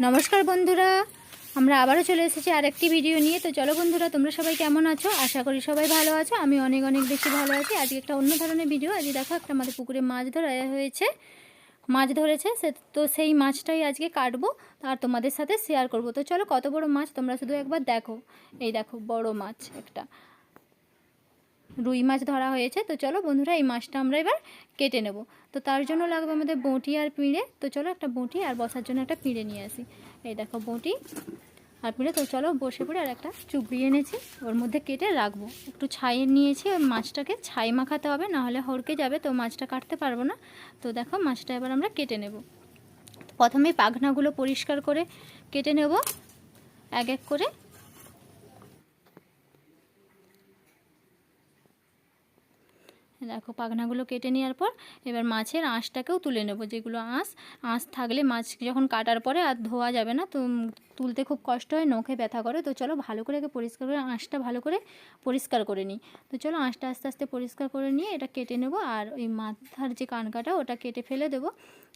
নমস্কার বন্ধুরা, আমরা আবারও চলে এসেছি আরেকটি ভিডিও নিয়ে। তো চলো বন্ধুরা, তোমরা সবাই কেমন আছো? আশা করি সবাই ভালো আছো। আমি অনেক অনেক বেশি ভালো আছি। আজকে একটা অন্য ধরনের ভিডিও। আজকে দেখো একটা আমাদের পুকুরে মাছ ধরা হয়েছে, মাছ ধরেছে তো সেই মাছটাই আজকে কাটবো আর তোমাদের সাথে শেয়ার করব। তো চলো, কত বড় মাছ তোমরা শুধু একবার দেখো। এই দেখো বড় মাছ, একটা রুই মাছ ধরা হয়েছে। তো চলো বন্ধুরা, এই মাছটা আমরা এবার কেটে নেব। তো তার জন্য লাগবে আমাদের বঁটি আর পিঁড়ে। তো চলো একটা বঁটি আর বসার জন্য একটা পিঁড়ে নিয়ে আসি। এই দেখো বঁটি আর পিঁড়ে। তো চলো বসে পড়ে, আর একটা চুবড়ি এনেছি, ওর মধ্যে কেটে রাখবো। একটু ছাই নিয়েছি, ওই মাছটাকে ছাই মাখাতে হবে, নাহলে হড়কে যাবে, তো মাছটা কাটতে পারবো না। তো দেখো মাছটা এবার আমরা কেটে নেব। প্রথমে পাখনাগুলো পরিষ্কার করে কেটে নেব এক এক করে। দেখো পাখনাগুলো কেটে নেওয়ার পর এবার মাছের আঁশটাকেও তুলে নেব। যেগুলো আঁশ থাকলে মাছ যখন কাটার পরে আর ধোয়া যাবে না, তো তুলতে খুব কষ্ট হয়, নখে ব্যথা করে। তো চলো ভালো করে আগে পরিষ্কার করে আঁশটা ভালো করে পরিষ্কার করে নিই। তো চলো আঁশটা আস্তে আস্তে পরিষ্কার করে নিয়ে এটা কেটে নেব। আর ওই মাথার যে কানকাটা ওটা কেটে ফেলে দেবো,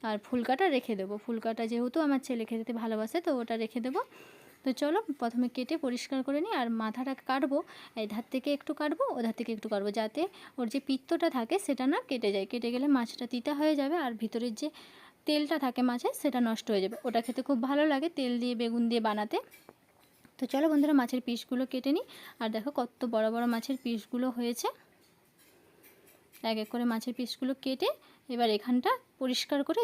আর ফুলকাটা রেখে দেবো। ফুলকাটা যেহেতু আমার ছেলে খেতে ভালোবাসে, তো ওটা রেখে দেবো। তো চলো প্রথমে কেটে পরিষ্কার করে নিই। আর মাথাটা কাটবো, এই ধার থেকে একটু কাটবো, ও ধার থেকে একটু কাটবো, যাতে ওর যে পিত্তটা থাকে সেটা না কেটে যায়। কেটে গেলে মাছটা তিতা হয়ে যাবে, আর ভিতরের যে তেলটা থাকে মাছের সেটা নষ্ট হয়ে যাবে। ওটা খেতে খুব ভালো লাগে তেল দিয়ে বেগুন দিয়ে বানাতে। তো চলো বন্ধুরা, মাছের পিসগুলো কেটে নিই। আর দেখো কত বড় বড় মাছের পিসগুলো হয়েছে। এক এক করে মাছের পিসগুলো কেটে এবার এখানটা পরিষ্কার করে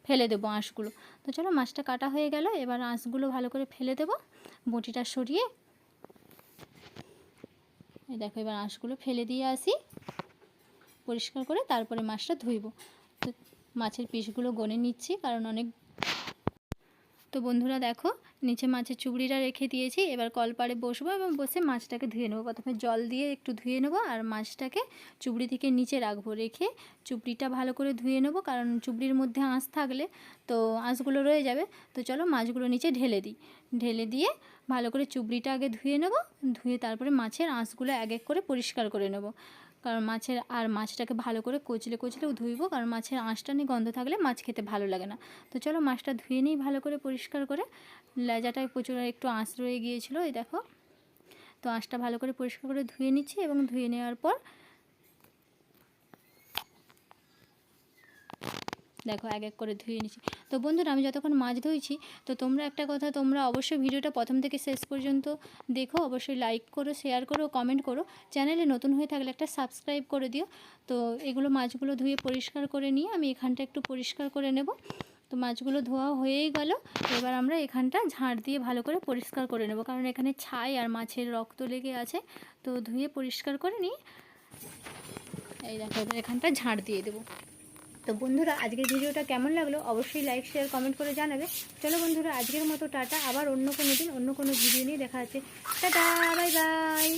ফেলে দেবো আঁশগুলো। তো চলো মাছটা কাটা হয়ে গেল, এবার আঁশগুলো ভালো করে ফেলে দেবো, বটিটা সরিয়ে। এই দেখো এবার আঁশগুলো ফেলে দিয়ে আসি পরিষ্কার করে, তারপরে মাছটা ধুইব। তো মাছের পিসগুলো গনে নিচ্ছি, কারণ অনেক। তো বন্ধুরা দেখো, নিচে মাছের চুবড়িটা রেখে দিয়েছি। এবার কলপাড়ে বসবো এবং বসে মাছটাকে ধুয়ে নেবো। প্রথমে জল দিয়ে একটু ধুয়ে নেবো, আর মাছটাকে চুবড়ি থেকে নিচে রাখবো, রেখে চুবড়িটা ভালো করে ধুয়ে নেবো, কারণ চুবড়ির মধ্যে আঁশ থাকলে তো আঁশগুলো রয়ে যাবে। তো চলো মাছগুলো নিচে ঢেলে দিই। ঢেলে দিয়ে ভালো করে চুবড়িটা আগে ধুয়ে নেবো, ধুয়ে তারপরে মাছের আঁশগুলো এক এক করে পরিষ্কার করে নেবো। কারণ মাছটাকে ভালো করে কচলে কচলেও ধুইব, কারণ মাছের আঁশটা নিয়ে গন্ধ থাকলে মাছ খেতে ভালো লাগে না। তো চলো মাছটা ধুয়ে নিই ভালো করে পরিষ্কার করে। লেজাটায় প্রচুর একটু আঁশ রয়ে গিয়েছিলো, এই দেখো। তো আঁশটা ভালো করে পরিষ্কার করে ধুয়ে নিচ্ছি, এবং ধুয়ে নেওয়ার পর দেখো এক এক করে ধুয়ে নিচ্ছি। তো বন্ধুরা, আমি যতক্ষণ মাছ ধুইছি, তো তোমরা একটা কথা, তোমরা অবশ্যই ভিডিওটা প্রথম থেকে শেষ পর্যন্ত দেখো। অবশ্যই লাইক করো, শেয়ার করো, কমেন্ট করো। চ্যানেলে নতুন হয়ে থাকলে একটা সাবস্ক্রাইব করে দিও। তো এগুলো মাছগুলো ধুয়ে পরিষ্কার করে নিয়ে আমি এখানটা একটু পরিষ্কার করে নেব। তো মাছগুলো ধোয়া হয়েই গেল। এবার আমরা এখানটা ঝাড় দিয়ে ভালো করে পরিষ্কার করে নেব, কারণ এখানে ছাই আর মাছের রক্ত লেগে আছে। তো ধুয়ে পরিষ্কার করে নিই। এই দেখো এবার এখানটা ঝাড় দিয়ে দেবো। তো বন্ধুরা, আজকের ভিডিওটা কেমন লাগলো অবশ্যই লাইক শেয়ার কমেন্ট করে জানাবে। চলো বন্ধুরা, আজকের মতো টাটা। আবার অন্য কোনো দিন অন্য কোনো ভিডিও নিয়ে দেখা আছে। Tata, bye bye.